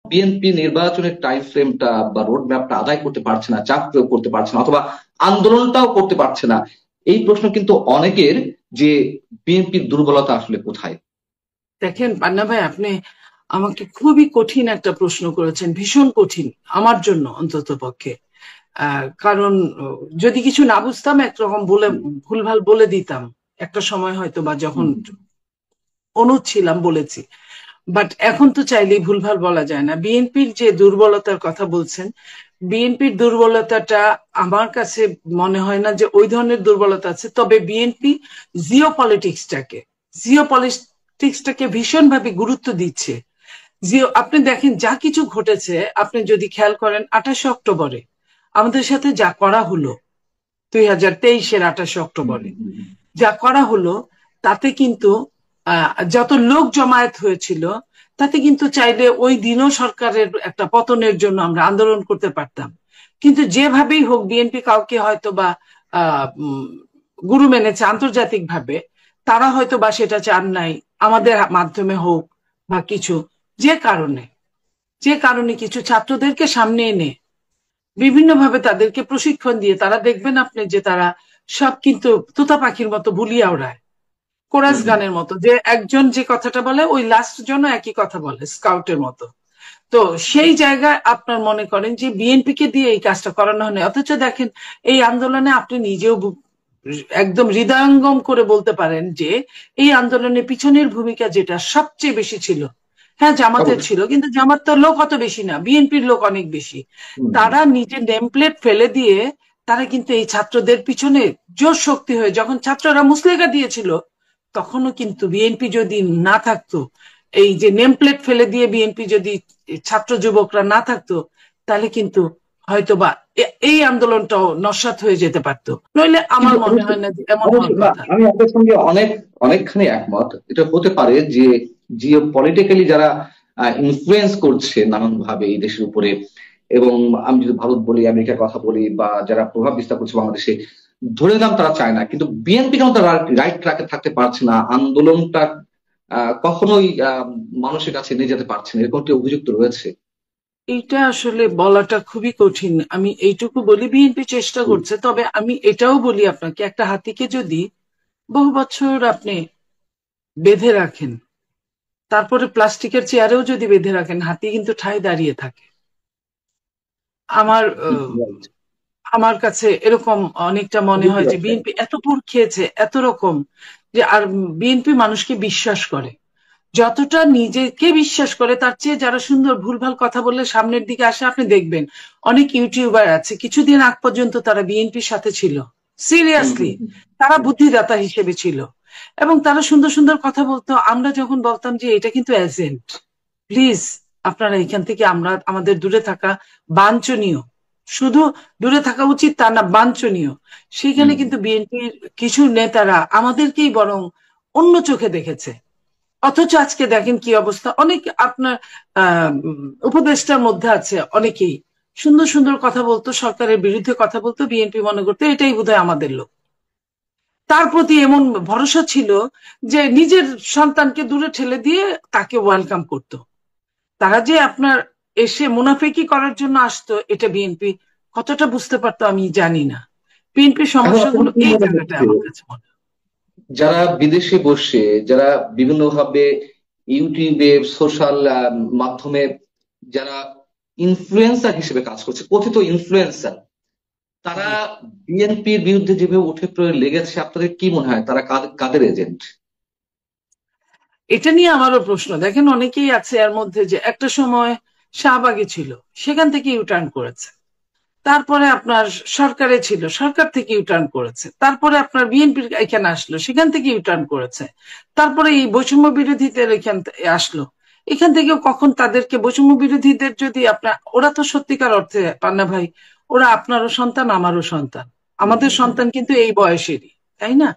BNP নির্বাচনের time ফ্রেমটা বা রোড ম্যাপটা আদায় করতে পারছে না, চাপ প্রয়োগ করতে পারছে না, অথবা আন্দোলনটাও করতে পারছে না। এই প্রশ্ন কিন্তু অনেকের, যে বিএনপির দুর্বলতা আসলে কোথায়। দেখেন পান্না ভাই, আপনি আমাকে খুবই কঠিন একটা প্রশ্ন করেছেন, ভীষণ কঠিন আমার জন্য অন্তত পক্ষে। কারণ যদি কিছু না বুঝতাম একরকম বলে ভুলভাল বলে দিতাম একটা সময়, হয়তো বা যখন অনুজ ছিলাম বলেছি। বাট এখন তো চাইলেই ভুলভাল বলা যায় না। বিএনপির যে দুর্বলতার কথা বলছেন, বিএনপির দুর্বলতাটা আমার কাছে মনে হয় না যে ওই ধরনের দুর্বলতা আছে। তবে বিএনপি জিও পলিটিক্সটাকে ভীষণভাবে গুরুত্ব দিচ্ছে। আপনি দেখেন যা কিছু ঘটেছে, আপনি যদি খেয়াল করেন 28শে অক্টোবরে আমাদের সাথে যা করা হলো, 2023-এর 28শে অক্টোবরে যা করা হলো, তাতে কিন্তু যত লোক জমায়েত হয়েছিল, তাতে কিন্তু চাইলে ওই দিনও সরকারের একটা পতনের জন্য আমরা আন্দোলন করতে পারতাম। কিন্তু যেভাবেই হোক বিএনপি কাউকে হয়তো বা গুরু মেনেছে আন্তর্জাতিক ভাবে, তারা হয়তো বা সেটা চান নাই আমাদের মাধ্যমে হোক বা কিছু। যে কারণে যে কারণে কিছু ছাত্রদেরকে সামনে এনে বিভিন্নভাবে তাদেরকে প্রশিক্ষণ দিয়ে, তারা দেখবেন আপনি যে তারা সব কিন্তু তোতা পাখির মতো বুলিয়া ওড়ায়, কোরাস গানের মতো, যে একজন যে কথাটা বলে ওই লাস্ট জন একই কথা বলে, স্কাউটের মতো। তো সেই জায়গায় আপনার মনে করেন যে বিএনপি কে দিয়ে এই কাজটা করানো হয়। অথচ দেখেন এই আন্দোলনে আপনি নিজেও একদম হৃদয়ঙ্গম করে বলতে পারেন যে এই আন্দোলনের পিছনের ভূমিকা যেটা সবচেয়ে বেশি ছিল, হ্যাঁ জামাতের ছিল, কিন্তু জামাত তো লোক অত বেশি না, বিএনপির লোক অনেক বেশি। তারা নিজের নেমপ্লেট ফেলে দিয়ে তারা কিন্তু এই ছাত্রদের পিছনে জোর শক্তি হয়ে, যখন ছাত্ররা মুসলেখা দিয়েছিল তখনও কিন্তু বিএনপি যদি না থাকতো, এই যে নেমপ্লেট ফেলে দিয়ে বিএনপি যদি ছাত্র যুবকরা না থাকতো, তাহলে কিন্তু হয়তোবা এই আন্দোলনটাও নস্যাৎ হয়ে যেতে পারতো। নইলে আমার কিন্তু মনে হয় না যে এমন হওয়ার কথা। আমি আপনার সঙ্গে অনেকখানি একমত। এটা হতে পারে যে জিও পলিটিক্যালি যারা ইনফ্লুয়েন্স করছে নানান ভাবে এই দেশের উপরে, এবং আমি যদি ভারত বলি, আমেরিকার কথা বলি, বা যারা প্রভাব বিস্তার করছে বাংলাদেশে, ধরে নিলাম তারা চায় না, কিন্তু বিএনপি কেন তারা রাইট ট্র্যাকে থাকতে পারছে না, আন্দোলনটা কখনোই মানুষের কাছে নিয়ে যেতে পারছে না, এরকম একটি অভিযোগ তো রয়েছে। এইটা আসলে বলাটা খুবই কঠিন। আমি এইটুকু বলি বিএনপি চেষ্টা করছে, তবে আমি এটাও বলি আপনাকে, একটা হাতিকে যদি বহু বছর আপনি বেঁধে রাখেন, তারপরে প্লাস্টিকের চেয়ারেও যদি বেঁধে রাখেন, হাতি কিন্তু ঠায় দাঁড়িয়ে থাকে। আমার আমার কাছে এরকম অনেকটা মনে হয় যে বিএনপি এত পুর খেয়েছে এত রকম, যে আর বিএনপি মানুষকে বিশ্বাস করে, যতটা নিজেকে বিশ্বাস করে তার চেয়ে যারা সুন্দর ভুলভাল কথা বললে সামনের দিকে আসে। আপনি দেখবেন অনেক ইউটিউবার আছে, কিছুদিন আগ পর্যন্ত তারা বিএনপির সাথে ছিল, সিরিয়াসলি তারা বুদ্ধিদাতা হিসেবে ছিল, এবং তারা সুন্দর সুন্দর কথা বলতো। আমরা যখন বলতাম যে এটা কিন্তু এজেন্ট, প্লিজ আপনারা এখান থেকে আমরা আমাদের দূরে থাকা বাঞ্ছনীয়, শুধু দূরে থাকা উচিত তা না, বাঞ্ছনীয়। সেখানে কিন্তু বিএনপির কিছু নেতারা আমাদেরকেই বরং অন্য চোখে দেখেছে। অথচ আজকে দেখেন কি অবস্থা। অনেক আপনার উপদেষ্টার মধ্যে আছে অনেকেই সুন্দর সুন্দর কথা বলতো, সরকারের বিরুদ্ধে কথা বলতো, বিএনপি মনে করতো এটাই বোধহয় আমাদের লোক। তার প্রতি এমন ভরসা ছিল যে নিজের সন্তানকে দূরে ঠেলে দিয়ে তাকে ওয়েলকাম করত। তারা যে আপনার এসে মুনাফিকি করার জন্য আসতো, এটা বিএনপি কতটা বুঝতে পারতো আমি জানি না। বিএনপির এখন আপনার সমস্যাগুলো কি এই মনে জায়গাটায় হচ্ছে, আমার কাছে মনে হয়। যারা বিদেশে বসে, যারা বিভিন্ন ভাবে ইউটিউবে, সোশ্যাল মাধ্যমে যারা ইনফ্লুয়েন্সার হিসেবে কাজ করছে, কথিত ইনফ্লুয়েন্সার, তারা জি, বিএনপির বিরুদ্ধে যেভাবে উঠে পড়ে লেগেছে, আপনাদের কি মনে হয় তারা কাদের এজেন্ট? এটা নিয়ে আমারও প্রশ্ন। দেখেন অনেকেই আছে এর মধ্যে যে একটা সময় শাহবাগে ছিল, সেখান থেকে ইউটার্ন করেছে, তারপরে আপনার সরকারে ছিল, সরকার থেকে ইউটার্ন করেছে, তারপরে আপনার বিএনপির এখানে আসলো, সেখান থেকে ইউটার্ন করেছে, তারপরে এই বৈষম্য বিরোধীদের এখান আসলো, এখান থেকেও কখন তাদেরকে বৈষম্য বিরোধীদের যদি আপনার, ওরা তো সত্যিকার অর্থে পান্না ভাই, ওরা আপনারও সন্তান আমারও সন্তান, আমাদের সন্তান কিন্তু এই বয়সেরই, তাই না?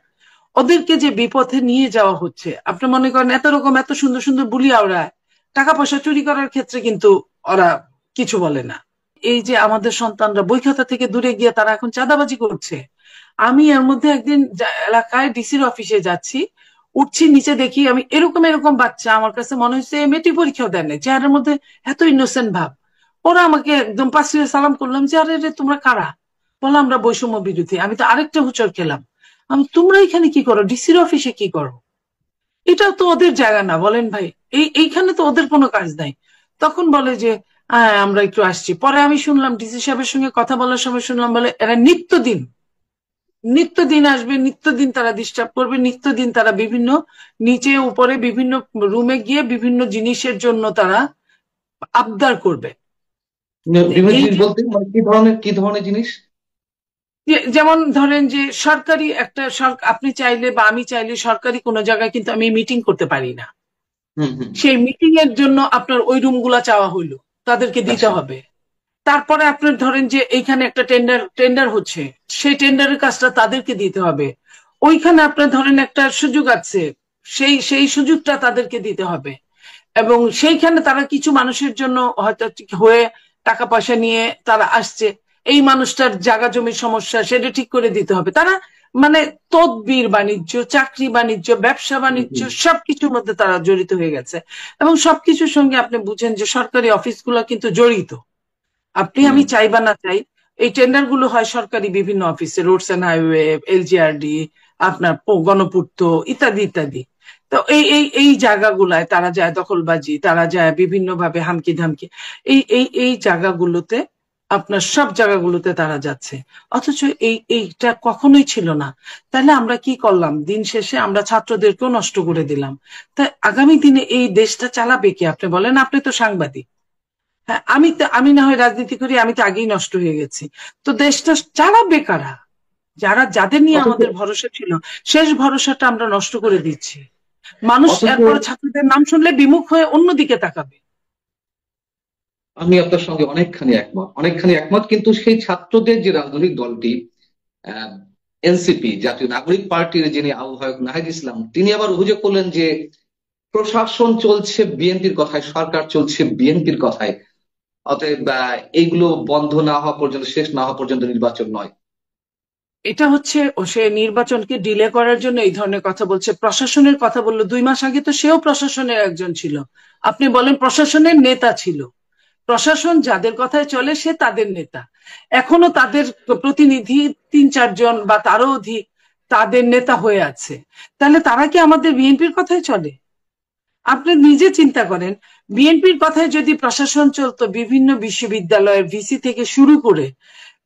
ওদেরকে যে বিপথে নিয়ে যাওয়া হচ্ছে, আপনি মনে করেন এত রকম এত সুন্দর সুন্দর বুলিয়া ওরা টাকা পয়সা চুরি করার ক্ষেত্রে কিন্তু ওরা কিছু বলে না। এই যে আমাদের সন্তানরা বই খাতা থেকে দূরে গিয়ে তারা এখন চাঁদাবাজি করছে। আমি এর মধ্যে একদিন এলাকায় ডিসির অফিসে যাচ্ছি, উঠছি নিচে দেখি আমি এরকম এরকম বাচ্চা, আমার কাছে মনে হচ্ছে মেট্রিক পরীক্ষাও দেন নাই, চেহারার মধ্যে এত ইনোসেন্ট ভাব। ওরা আমাকে একদম পাশে সালাম করলাম যে আরে রে তোমরা কারা? বললাম আমরা বৈষম্য বিরোধী। আমি তো আরেকটা হুঁচড় খেলাম, আমি তোমরা এখানে কি করো, ডিসির অফিসে কি করো? এটাও তো ওদের জায়গা না বলেন ভাই? এইখানে তো ওদের কোনো কাজ নাই। তখন বলে যে হ্যাঁ আমরা একটু আসছি। পরে আমি শুনলাম ডিসি সাহেবের সঙ্গে কথা বলার সময় শুনলাম বলে এরা নিত্যদিন নিত্যদিন আসবে, নিত্যদিন তারা ডিস্টার্ব করবে, নিত্যদিন তারা বিভিন্ন নিচে উপরে বিভিন্ন রুমে গিয়ে বিভিন্ন জিনিসের জন্য তারা আবদার করবে। বিভিন্ন এই জিনিস যে বলতে মানে কি ধরনের জিনিস? যেমন ধরেন যে সরকারি একটা আপনি চাইলে বা আমি চাইলে সরকারি কোনো জায়গায় কিন্তু আমি মিটিং করতে পারি না। হুম হুম। সেই মিটিং এর জন্য আপনার ওই রুমগুলা চাওয়া হইলো, তাদেরকে দিতে আচ্ছা। হবে। তারপরে আপনার ধরেন যে এইখানে একটা টেন্ডার হচ্ছে, সেই টেন্ডারের কাজটা তাদেরকে দিতে হবে। ওইখানে আপনার ধরেন একটা সুযোগ আছে, সেই সুযোগটা তাদেরকে দিতে হবে। এবং সেইখানে তারা কিছু মানুষের জন্য হয়তো ঠিক হয়ে টাকা পয়সা নিয়ে তারা আসছে, এই মানুষটার জায়গা জমির সমস্যা সেটা ঠিক করে দিতে হবে। তারা মানে তদবির বাণিজ্য, চাকরি বাণিজ্য, ব্যবসা হুম, বাণিজ্য হুম, সবকিছুর মধ্যে তারা জড়িত হয়ে গেছে। এবং সবকিছুর সঙ্গে আপনি বুঝেন যে সরকারি অফিসগুলো কিন্তু জড়িত। আপনি হুম। আমি চাই বা না চাই, এই টেন্ডার গুলো হয় সরকারি বিভিন্ন অফিসে, রোডস এন্ড হাইওয়ে, এলজিআরডি, আপনার গণপূর্ত ইত্যাদি ইত্যাদি। তো এই জায়গাগুলায় তারা যায় দখলবাজি, তারা যায় বিভিন্ন ভাবে হামকি ধামকি, এই জায়গাগুলোতে আপনার সব জায়গাগুলোতে তারা যাচ্ছে। অথচ এইটা কখনোই ছিল না। তাহলে আমরা কি করলাম? দিন শেষে আমরা ছাত্রদেরকেও নষ্ট করে দিলাম। তাই আগামী দিনে এই দেশটা চালাবে কে আপনি বলেন? আপনি তো সাংবাদিক। হ্যাঁ, আমি না হয় রাজনীতি করি, আমি তো আগেই নষ্ট হয়ে গেছি। তো দেশটা চালাবে কারা? যাদের নিয়ে অথচ আমাদের ভরসা ছিল, শেষ ভরসাটা আমরা নষ্ট করে দিচ্ছি। মানুষ অথচ এরপরে ছাত্রদের নাম শুনলে বিমুখ হয়ে অন্যদিকে তাকাবে। আমি আপনার সঙ্গে অনেকখানি একমত, কিন্তু সেই ছাত্রদের যে রাজনৈতিক দলটি এনসিপি, জাতীয় নাগরিক পার্টির যিনি আহ্বায়ক নাহিদ ইসলাম, তিনি আবার অভিযোগ করলেন যে প্রশাসন চলছে বিএনপির কথায়, সরকার চলছে বিএনপির কথায়। অতএব এইগুলো বন্ধ না হওয়া পর্যন্ত, শেষ না হওয়া পর্যন্ত নির্বাচন নয়। এটা হচ্ছে ও সে নির্বাচনকে ডিলে করার জন্য এই ধরনের কথা বলছে। প্রশাসনের কথা বললো 2 মাস আগে, তো সেও প্রশাসনের একজন ছিল। আপনি বলেন প্রশাসনের নেতা ছিল। প্রশাসন যাদের কথায় চলে সে তাদের নেতা। এখনো তাদের প্রতিনিধি 3-4 জন বা তারও অধিক তাদের নেতা হয়ে আছে। তাহলে তারা কি আমাদের বিএনপির কথায় চলে? আপনি নিজে চিন্তা করেন, বিএনপির কথায় যদি প্রশাসন চলতো, বিভিন্ন বিশ্ববিদ্যালয়ের ভিসি থেকে শুরু করে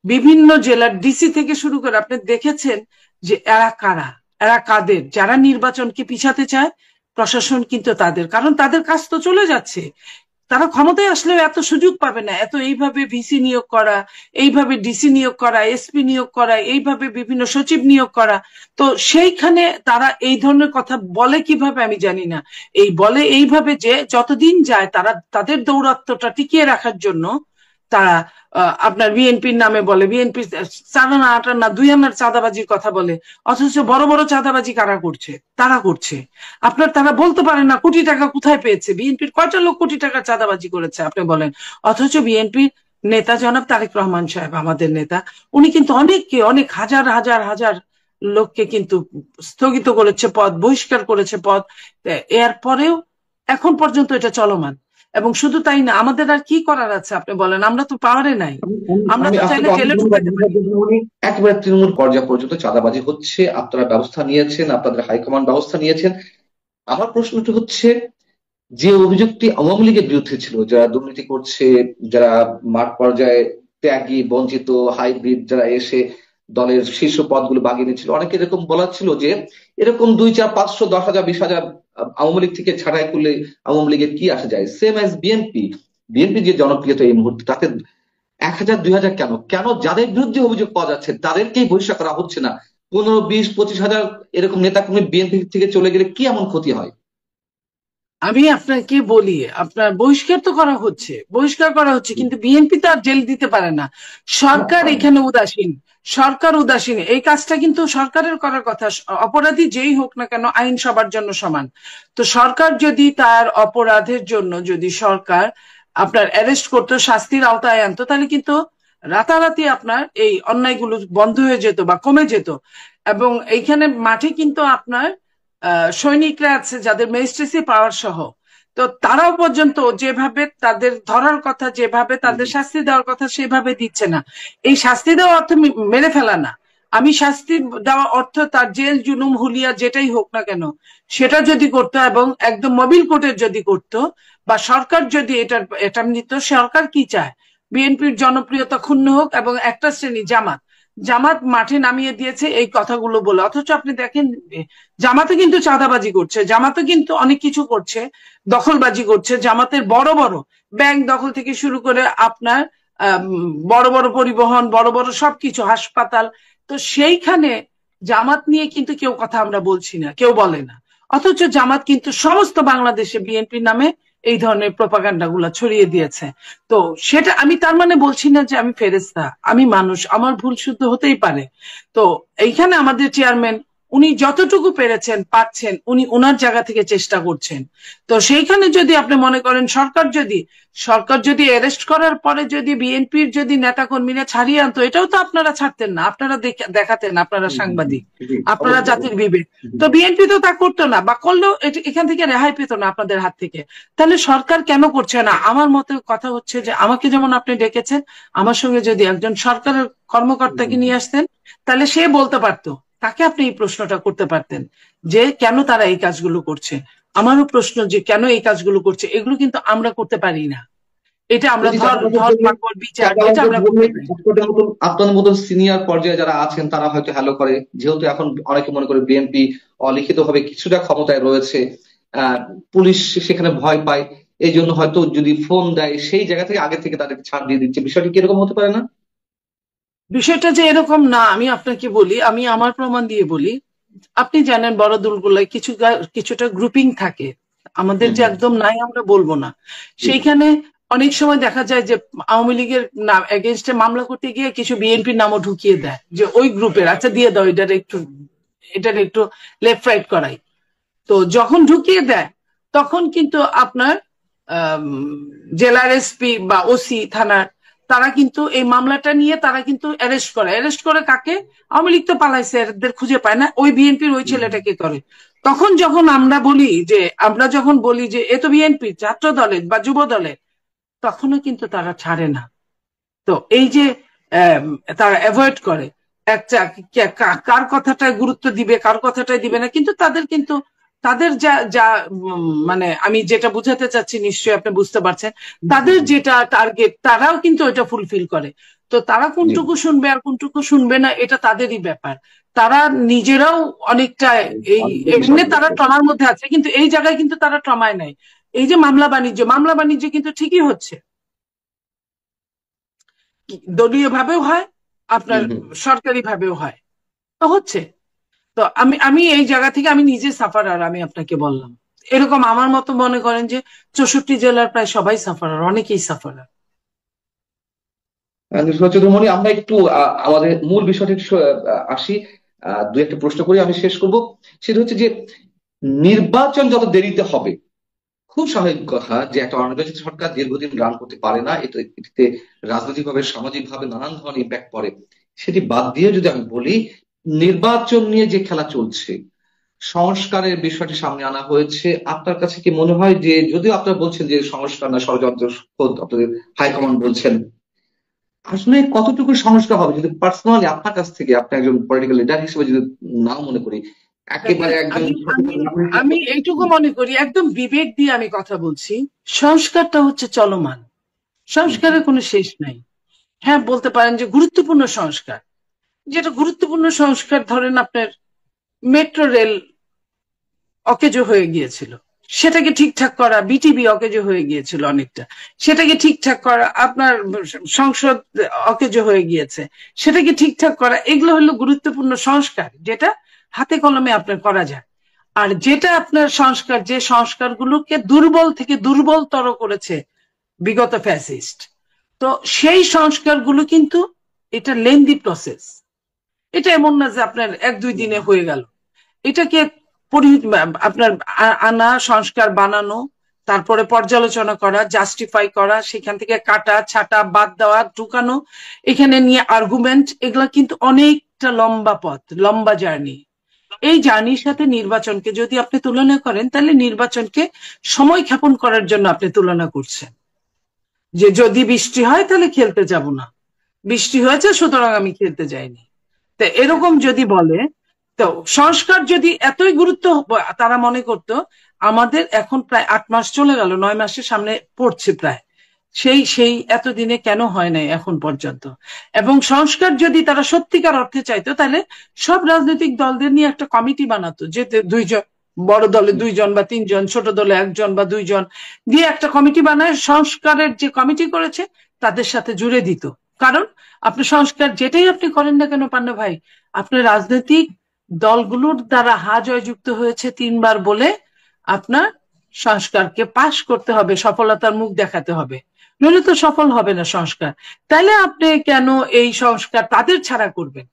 বিভিন্ন জেলার ডিসি থেকে শুরু করে, আপনি দেখেছেন যে এরা কারা, এরা কাদের? যারা নির্বাচনকে পিছাতে চায়, প্রশাসন কিন্তু তাদের, কারণ তাদের কাজ তো চলে যাচ্ছে। তারা ক্ষমতায় আসলেও এত সুযোগ পাবে না, এত এইভাবে ভিসি নিয়োগ করা, এইভাবে ডিসি নিয়োগ করা, এসপি নিয়োগ করা, এইভাবে বিভিন্ন সচিব নিয়োগ করা। তো সেইখানে তারা এই ধরনের কথা বলে কিভাবে আমি জানি না। বলে এইভাবে যে যতদিন যায় তারা তাদের দৌরাত্ম্যটা টিকিয়ে রাখার জন্য তারা আপনার বিএনপির নামে বলে, বিএনপি 4 আনা 8 আনা 2 আনার চাঁদাবাজির কথা বলে। অথচ বড় বড় চাঁদাবাজি কারা করছে? তারা করছে। তারা বলতে পারে না কোটি টাকা কোথায় পেয়েছে, বিএনপির কয়টা লোক কোটি টাকা চাঁদাবাজি করেছে আপনি বলেন। অথচ বিএনপির নেতা জনাব তারেক রহমান সাহেব, আমাদের নেতা, উনি কিন্তু অনেক হাজার হাজার হাজার লোককে কিন্তু স্থগিত করেছে পদ, বহিষ্কার করেছে পদ। এরপরেও এখন পর্যন্ত এটা চলমান। এবং শুধু তাই না, আমাদের আর কি করার আছে আপনি বলেন? আমরা তো পাওয়ারে নাই, আমি আমি আমরা আমি তো চাইলে আপনাকে অনেক জেলে ধন্যবাদ ঢুকাইতে বোঝার পারি। জন্য। একেবারে তৃণমূল পর্যায় পর্যন্ত চাঁদাবাজি হচ্ছে, আপনারা ব্যবস্থা নিয়েছেন, আপনাদের হাইকমান্ড ব্যবস্থা নিয়েছেন। আমার প্রশ্নটা হচ্ছে, যে অভিযোগটি আওয়ামী লীগের বিরুদ্ধে ছিল, যারা দুর্নীতি করছে, যারা মাঠ পর্যায়ে ত্যাগী বঞ্চিত হাইব্রিড যারা এসে দলের শীর্ষ পদগুলো বাগিয়ে নিচ্ছিল, অনেকে এরকম বলা ছিল যে এরকম 2, 4, 500, 10,000, 20,000 আওয়ামী লীগ থেকে ছাঁটাই করলে আওয়ামী লীগের কি আসা যায়, সেম অ্যাজ বিএনপি। বিএনপি যে জনপ্রিয়তা এই মুহূর্তে, তাতে 1,000, 2,000 কেন কেন যাদের বিরুদ্ধে অভিযোগ পাওয়া যাচ্ছে তাদেরকেই বহিষ্কার করা হচ্ছে না? 15, 20, 25,000 এরকম নেতাকর্মী বিএনপি থেকে চলে গেলে কি এমন ক্ষতি হয়? আমি আপনাকে বলি, আপনার বহিষ্কার তো করা হচ্ছে, বহিষ্কার করা হচ্ছে, কিন্তু বিএনপি তো আর জেল দিতে পারে না। না, সরকার পারে না। এখানে উদাসীন। সরকার উদাসীন, এই কাজটা কিন্তু সরকারের করার কথা। অপরাধী যেই হোক না কেন, আইন সবার জন্য সমান। তো সরকার যদি তার অপরাধের জন্য যদি সরকার আপনার অ্যারেস্ট করতো, শাস্তির আওতায় আনতো, তাহলে কিন্তু রাতারাতি আপনার এই অন্যায়গুলো বন্ধ হয়ে যেত বা কমে যেত। এবং এইখানে মাঠে কিন্তু আপনার সৈনিকরা আছে যাদের ম্যাজিস্ট্রেসি পাওয়ার সহ, তো তারাও পর্যন্ত যেভাবে তাদের ধরার কথা, যেভাবে তাদের শাস্তি দেওয়ার কথা সেভাবে দিচ্ছে না। এই শাস্তি দেওয়া অর্থ মেরে ফেলা না, আমি শাস্তি দেওয়া অর্থ তার জেল জুলুম হুলিয়া যেটাই হোক না কেন সেটা যদি করতো এবং একদম মোবিল কোর্টের যদি করতো, বা সরকার যদি এটা নিত। সরকার কি চায়? বিএনপির জনপ্রিয়তা ক্ষুণ্ণ হোক এবং একটা শ্রেণী জামাত মাঠে নামিয়ে দিয়েছে এই কথাগুলো বলে। অথচ আপনি দেখেন জামাতে কিন্তু চাঁদাবাজি করছে, জামাতে কিন্তু অনেক কিছু করছে, দখলবাজি করছে। জামাতের বড় বড় ব্যাংক দখল থেকে শুরু করে আপনার বড় বড় পরিবহন, বড় বড় সবকিছু, হাসপাতাল। তো সেইখানে জামাত নিয়ে কিন্তু কেউ কথা আমরা বলছি না, কেউ বলে না। অথচ জামাত কিন্তু সমস্ত বাংলাদেশে বিএনপির নামে এই ধরনের প্রপাগান্ডা গুলা ছড়িয়ে দিয়েছে। তো সেটা আমি তার মানে বলছি না যে আমি ফেরেশতা, আমি মানুষ, আমার ভুল শুদ্ধ হতেই পারে। তো এইখানে আমাদের চেয়ারম্যান উনি যতটুকু পেরেছেন পাচ্ছেন, উনি ওনার জায়গা থেকে চেষ্টা করছেন। তো সেইখানে যদি আপনি মনে করেন সরকার যদি অ্যারেস্ট করার পরে যদি বিএনপির যদি নেতা কর্মীরা ছাড়িয়ে আনতো, এটাও তো আপনারা ছাড়তেন না, আপনারা দেখাতেন, আপনারা সাংবাদিক, আপনারা জাতির বিবেক। তো বিএনপি তো তা করতো না, বা করলেও এখান থেকে রেহাই পেত না আপনাদের হাত থেকে। তাহলে সরকার কেন করছে না? আমার মতে কথা হচ্ছে যে আমাকে যেমন আপনি ডেকেছেন, আমার সঙ্গে যদি একজন সরকারের কর্মকর্তাকে নিয়ে আসতেন তাহলে সে বলতে পারতো, তাকে আপনি এই প্রশ্নটা করতে পারতেন যে কেন তারা এই কাজগুলো করছে। আমারও প্রশ্ন যে কেন এই কাজগুলো করছে, এগুলো কিন্তু আমরা করতে পারি না। এটা আমরা বিচার, এটা আমরা আপনাদের মতন সিনিয়র পর্যায়ে যারা আছেন তারা হয়তো হ্যালো করে, যেহেতু এখন অনেকে মনে করে বিএনপি অলিখিত ভাবে কিছুটা ক্ষমতায় রয়েছে, পুলিশ সেখানে ভয় পায়, এই জন্য হয়তো যদি ফোন দেয় সেই জায়গা থেকে আগে থেকে তাদেরকে ছাড় দিয়ে দিচ্ছে। বিষয়টি কি এরকম হতে পারে না? বিষয়টা যে এরকম না, আমি আপনাকে বলি, আমি আমার প্রমাণ দিয়ে বলি। আপনি জানেন বড় দলগুলোয় কিছুটা গ্রুপিং থাকে, আমাদের যে একদম নাই আমরা বলবো না। সেইখানে অনেক সময় দেখা যায় যে আওয়ামী লীগের নাম এগেনস্টে মামলা করতে গিয়ে কিছু বিএনপির নামও ঢুকিয়ে দেয়, যে ওই গ্রুপের, আচ্ছা দিয়ে দাও এটার একটু লেফট রাইট করাই। তো যখন ঢুকিয়ে দেয় তখন কিন্তু আপনার জেলার এসপি বা ওসি থানার, তারা কিন্তু এই মামলাটা নিয়ে তারা কিন্তু অ্যারেস্ট করে কাকে? আওয়ামী লীগ তো পালাইছে, এদের খুঁজে পায় না, ওই বিএনপির ওই ছেলেটাকে করে। তখন যখন আমরা যখন বলি যে এ তো বিএনপি ছাত্র দলের বা যুব দলের, তখনও কিন্তু তারা ছাড়ে না। তো এই যে তারা অ্যাভয়েড করে, একটা কার কথাটায় গুরুত্ব দিবে, কার কথাটাই দিবে না, কিন্তু তাদের যা যা মানে আমি যেটা বুঝাতে চাচ্ছি নিশ্চয়ই আপনি বুঝতে পারছেন, তাদের যেটা টার্গেট তারাও কিন্তু ওইটা ফুলফিল করে। তো তারা কোনটুকু শুনবে আর কোনটুকু শুনবে না এটা তাদেরই ব্যাপার। তারা নিজেরাও অনেকটা এমনি তারা ট্রমার মধ্যে আছে, কিন্তু এই জায়গায় কিন্তু তারা ট্রমায় নাই। এই যে মামলা বাণিজ্য কিন্তু ঠিকই হচ্ছে, দলীয় ভাবেও হয়, আপনার সরকারি ভাবেও হয়, তো হচ্ছে। তো আমি এই জায়গা থেকে আমি নিজে সাফারার, আমি আপনাকে বললাম এরকম আমার মতো মনে করেন যে 64 জেলার প্রায় সবাই সাফারার, অনেকেই সাফারার। চৌধুরী, আমরা একটু আমাদের মূল বিষয়টি আসি। দু একটা প্রশ্ন করে আমি শেষ করব। সেটা হচ্ছে যে নির্বাচন যত দেরিতে হবে, খুব স্বাভাবিক কথা যে একটা অনির্বাচিত সরকার দীর্ঘদিন রান করতে পারে না, এটিতে রাজনৈতিকভাবে সামাজিকভাবে নানান ধরনের ইম্প্যাক্ট পড়ে। সেটি বাদ দিয়ে যদি আমি বলি, নির্বাচন নিয়ে যে খেলা চলছে, সংস্কারের বিষয়টি সামনে আনা হয়েছে, আপনার কাছে কি মনে হয় যে, যদিও আপনারা বলছেন যে সংস্কার না ষড়যন্ত্র, খোদ আপনাদের হাইকমান্ড বলছেন, আসলে কতটুকু সংস্কার হবে? যদি পার্সোনালি আপনার কাছ থেকে, আপনি একজন পলিটিক্যাল লিডার হিসেবে যদি নাও মনে করি, একেবারে একজন আমি এইটুকু মনে করি, একদম বিবেক দিয়ে আমি কথা বলছি, সংস্কারটা হচ্ছে চলমান, সংস্কারের কোনো শেষ নাই। হ্যাঁ, বলতে পারেন যে গুরুত্বপূর্ণ সংস্কার, যেটা গুরুত্বপূর্ণ সংস্কার ধরেন আপনার মেট্রো রেল অকেজো হয়ে গিয়েছিল, সেটাকে ঠিকঠাক করা, বিটিবি অকেজো হয়ে গিয়েছিল অনেকটা, সেটাকে ঠিকঠাক করা, আপনার সংসদ অকেজো হয়ে গিয়েছে, সেটাকে ঠিকঠাক করা, এগুলো হলো গুরুত্বপূর্ণ সংস্কার, যেটা হাতে কলমে আপনার করা যায়। আর যেটা আপনার সংস্কার, যে সংস্কারগুলোকে দুর্বল থেকে দুর্বলতর করেছে বিগত ফ্যাসিস্ট, তো সেই সংস্কারগুলো কিন্তু এটা লেন্দি প্রসেস, এটা এমন না যে আপনার 1-2 দিনে হয়ে গেল। এটাকে আপনার আনা, সংস্কার বানানো, তারপরে পর্যালোচনা করা, জাস্টিফাই করা, সেখান থেকে কাটা ছাটা বাদ দেওয়া ঢুকানো, এখানে নিয়ে আর্গুমেন্ট, এগুলা কিন্তু অনেকটা লম্বা পথ, লম্বা জার্নি। এই জার্নির সাথে নির্বাচনকে যদি আপনি তুলনা করেন, তাহলে নির্বাচনকে সময় ক্ষেপণ করার জন্য আপনি তুলনা করছেন, যে যদি বৃষ্টি হয় তাহলে খেলতে যাব না, বৃষ্টি হয়েছে সুতরাং আমি খেলতে যাইনি। তো এরকম যদি বলে, তো সংস্কার যদি এতই গুরুত্ব তারা মনে করত, আমাদের এখন প্রায় 8 মাস চলে গেল, 9 মাসের সামনে পড়ছে প্রায়, সেই সেই এতদিনে কেন হয় নাই এখন পর্যন্ত? এবং সংস্কার যদি তারা সত্যিকার অর্থে চাইতো, তাহলে সব রাজনৈতিক দলদের নিয়ে একটা কমিটি বানাতো, যে দুইজন, বড় দলে 2 জন বা 3 জন, ছোট দলে 1 জন বা 2 জন দিয়ে একটা কমিটি বানায়, সংস্কারের যে কমিটি করেছে তাদের সাথে জুড়ে দিত। কারণ আপনি সংস্কার যেটাই আপনি করেন না কেন পান্না ভাই, আপনার রাজনৈতিক দলগুলোর দ্বারা হা জয়যুক্ত হয়েছে 3 বার বলে আপনার সংস্কারকে পাশ করতে হবে, সফলতার মুখ দেখাতে হবে, নইলে তো সফল হবে না সংস্কার। তাহলে আপনি কেন এই সংস্কার তাদের ছাড়া করবেন?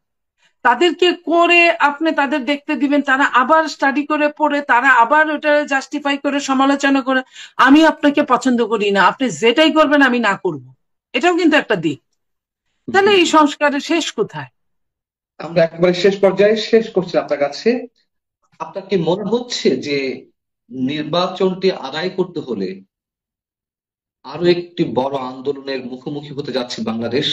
তাদেরকে করে আপনি তাদের দেখতে দিবেন, তারা আবার স্টাডি করে পড়ে, তারা আবার ওটা জাস্টিফাই করে, সমালোচনা করে, আমি আপনাকে পছন্দ করি না, আপনি যেটাই করবেন আমি না করব, এটাও কিন্তু একটা দিক। তাহলে এই সংস্কারের শেষ কোথায়? আমরা একেবারে শেষ পর্যায়ে শেষ করছি আপনার কাছে। আপনার কি মনে হচ্ছে যে নির্বাচনটি আদায় করতে হলে আরো একটি বড় আন্দোলনের মুখোমুখি হতে যাচ্ছে বাংলাদেশ?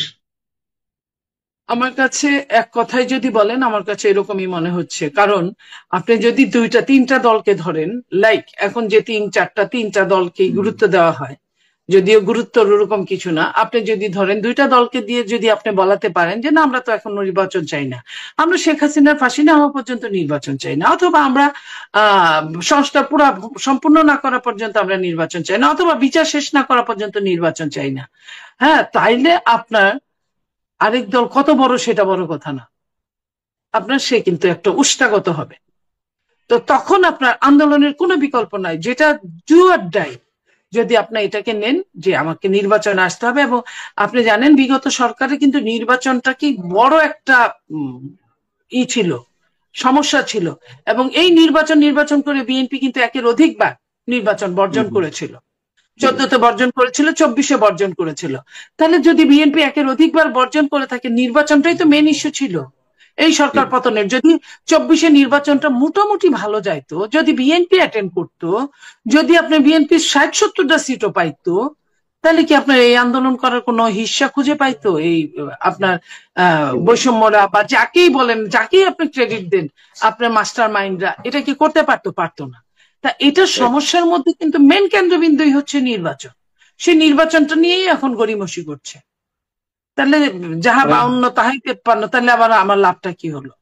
আমার কাছে এক কথায় যদি বলেন, আমার কাছে এরকমই মনে হচ্ছে। কারণ আপনি যদি 2টা 3টা দলকে ধরেন, লাইক এখন যে 3-4টা 3টা দলকে গুরুত্ব দেওয়া হয়, যদিও গুরুত্ব ওরকম কিছু না, আপনি যদি ধরেন 2টা দলকে দিয়ে যদি আপনি বলাতে পারেন যে না, আমরা তো এখন নির্বাচন চাই না, আমরা শেখ হাসিনার ফাঁসি না হওয়া পর্যন্ত নির্বাচন চাই না, অথবা আমরা সংস্কার পুরা সম্পূর্ণ না করা পর্যন্ত আমরা নির্বাচন চাই না, অথবা বিচার শেষ না করা পর্যন্ত নির্বাচন চাই না, হ্যাঁ, তাইলে আপনার আরেক দল কত বড় সেটা বড় কথা না, আপনার সে কিন্তু একটা উষ্টাগত হবে। তো তখন আপনার আন্দোলনের কোনো বিকল্প নাই, যেটা ডু অর ডাই। যদি আপনি এটাকে নেন যে আমাকে নির্বাচনে আসতে হবে, এবং আপনি জানেন বিগত সরকারে কিন্তু নির্বাচনটা কি বড় একটা ছিল, সমস্যা ছিল, এবং এই নির্বাচন করে বিএনপি কিন্তু একের অধিকবার নির্বাচন বর্জন করেছিল। 14-তে বর্জন করেছিল, 24-এ বর্জন করেছিল। তাহলে যদি বিএনপি একের অধিকবার বর্জন করে থাকে, নির্বাচনটাই তো মেন ইস্যু ছিল এই সরকার পতনের। যদি 24-এ নির্বাচনটা মোটামুটি ভালো যাইতো, যদি বিএনপি অ্যাটেন্ড করতো, যদি আপনি বিএনপি 60-70টা সিটও পাইতো, তাহলে কি আপনার এই আন্দোলন করার কোনো হিস্সা খুঁজে পাইতো এই আপনার বৈষম্যরা বা যাকেই বলেন, যাকেই আপনি ক্রেডিট দেন, আপনার মাস্টার মাইন্ডরা এটা কি করতে পারতো? পারতো না। তা এটা সমস্যার মধ্যে কিন্তু মেন কেন্দ্রবিন্দুই হচ্ছে নির্বাচন। সেই নির্বাচনটা নিয়েই এখন গড়িমসি করছে। তাহলে যাহা 52 তাহাই 53, তাহলে আবার আমার লাভটা কি হলো?